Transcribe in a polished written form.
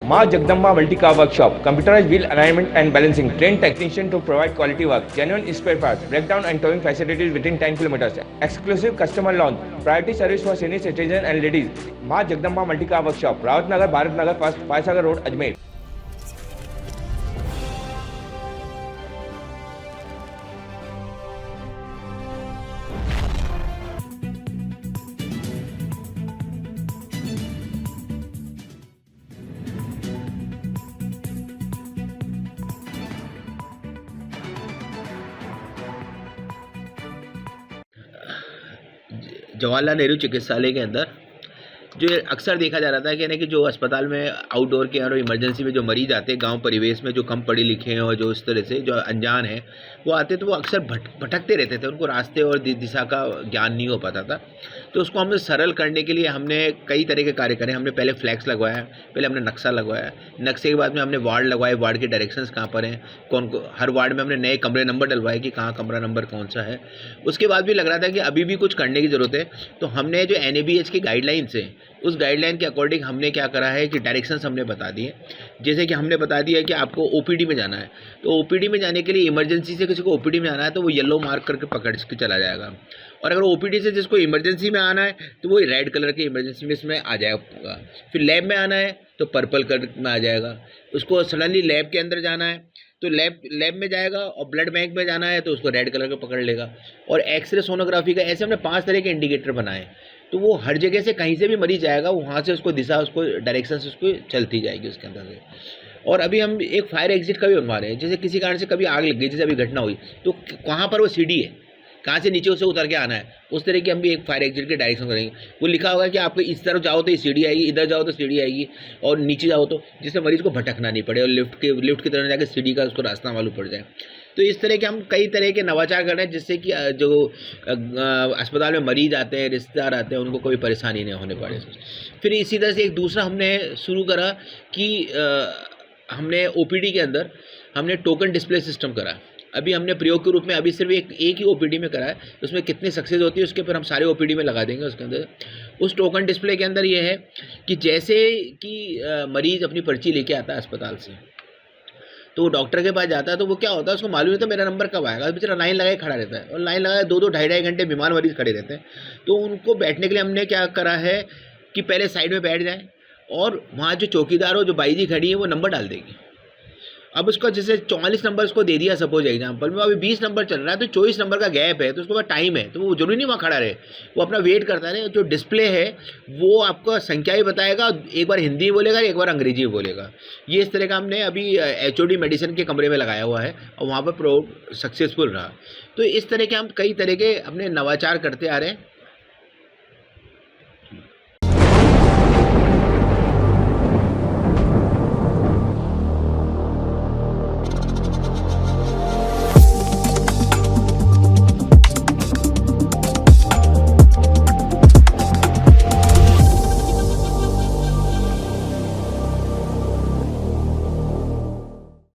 Ma Jagdamba Multi-Car Workshop, computerized wheel alignment and balancing, trained technician to provide quality work, genuine spare parts, breakdown and towing facilities within 10 kilometers, exclusive customer lounge, priority service for senior citizens and ladies. Ma Jagdamba Multi-Car Workshop, Rawat Nagar, Bharat Nagar, First, Faisagar Road, Ajmer. Jawaharlal Nehru चिकित्सालय के अंदर जो अक्सर देखा जा रहा था कि यानी कि जो अस्पताल में आउटडोर के और इमरजेंसी में जो मरीज आते हैं गांव परिवेश में, जो कम पढ़े लिखे हैं और जो इस तरह से जो अनजान हैं, वो आते तो वो अक्सर भटकते रहते थे, उनको रास्ते और दिशा का ज्ञान नहीं हो पाता था। तो उसको हमने सरल करने के लिए हमने कई तरह के कार्य करे। हमने पहले फ्लैक्स लगवाया, पहले हमने नक्शा लगवाया, नक्शे के बाद में हमने वार्ड लगवाए, वार्ड के डायरेक्शंस कहाँ पर हैं, कौन को हर वार्ड में हमने नए कमरे नंबर डलवाए कि कहाँ कमरा नंबर कौन सा है। उसके बाद भी लग रहा था कि अभी भी कुछ करने की ज़रूरत है, तो हमने जो NABH की गाइडलाइंस है उस गाइडलाइन के अकॉर्डिंग हमने क्या करा है कि डायरेक्शंस हमने बता दिए। जैसे कि हमने बता दिया कि आपको OPD में जाना है, तो OPD में जाने के लिए इमरजेंसी से किसी को OPD में आना है तो वो येलो मार्क करके पकड़ के चला जाएगा, और अगर OPD से जिसको इमरजेंसी में आना है तो वो रेड कलर के इमरजेंसी में इसमें आ जाएगा। फिर लैब में आना है तो पर्पल कलर में आ जाएगा। उसको सडनली लैब के अंदर जाना है तो लैब में जाएगा, और ब्लड बैंक में जाना है तो उसको रेड कलर का पकड़ लेगा। और एक्सरे सोनोग्राफी का ऐसे हमने 5 तरह के इंडिकेटर बनाए, तो वो हर जगह से कहीं से भी मरीज जाएगा, वहाँ से उसको दिशा, उसको डायरेक्शन से उसको चलती जाएगी उसके अंदर से। और अभी हम एक फायर एग्जिट का भी बनवा रहे हैं, जैसे किसी कारण से कभी आग लग गई, जैसे अभी घटना हुई, तो कहाँ पर वो सीढ़ी है, कहाँ से नीचे उसे उतर के आना है, उस तरह की हम भी एक फायर एग्जिट के डायरेक्शन करेंगे। वो लिखा होगा कि आपको इस तरफ जाओ तो ये सीढ़ी आएगी, इधर जाओ तो सीढ़ी आएगी, और नीचे जाओ तो, जिससे मरीज को भटकना नहीं पड़े और लिफ्ट की तरफ जाकर सीढ़ी का उसको रास्ता मालूम पड़ जाए। तो इस तरह के हम कई तरह के नवाचार कर रहे हैं, जिससे कि जो अस्पताल में मरीज आते हैं, रिश्तेदार आते हैं, उनको कोई परेशानी नहीं होने पाए। फिर इसी तरह से एक दूसरा हमने शुरू करा कि हमने OPD के अंदर हमने टोकन डिस्प्ले सिस्टम करा। अभी हमने प्रयोग के रूप में अभी सिर्फ एक ही OPD में करा है, उसमें कितनी सक्सेस होती है उसके ऊपर हम सारे OPD में लगा देंगे। उसके अंदर उस टोकन डिस्प्ले के अंदर ये है कि जैसे कि मरीज़ अपनी पर्ची लेके आता है अस्पताल से, तो वो डॉक्टर के पास जाता है, तो वो क्या होता है उसको मालूम नहीं था मेरा नंबर कब आएगा, बेचारा लाइन लगाए खड़ा रहता है, और लाइन लगाए 2-2 ढाई घंटे बीमार मरीज़ खड़े रहते हैं। तो उनको बैठने के लिए हमने क्या करा है कि पहले साइड में बैठ जाए, और वहाँ जो चौकीदार हो, जो बाईजी खड़ी है, वो नंबर डाल देगी। अब उसका जैसे 44 नंबर उसको दे दिया सपोज एग्जाम्पल में, अभी 20 नंबर चल रहा है, तो 24 नंबर का गैप है, तो उसके बाद टाइम है, तो वो जरूरी नहीं वहाँ खड़ा रहे, वो अपना वेट करता रहे। जो डिस्प्ले है वो आपको संख्या ही बताएगा, एक बार हिंदी बोलेगा, एक बार अंग्रेजी बोलेगा। ये इस तरह का हमने अभी HOD मेडिसिन के कमरे में लगाया हुआ है, और वहाँ पर सक्सेसफुल रहा। तो इस तरह के हम कई तरह के अपने नवाचार करते आ रहे हैं।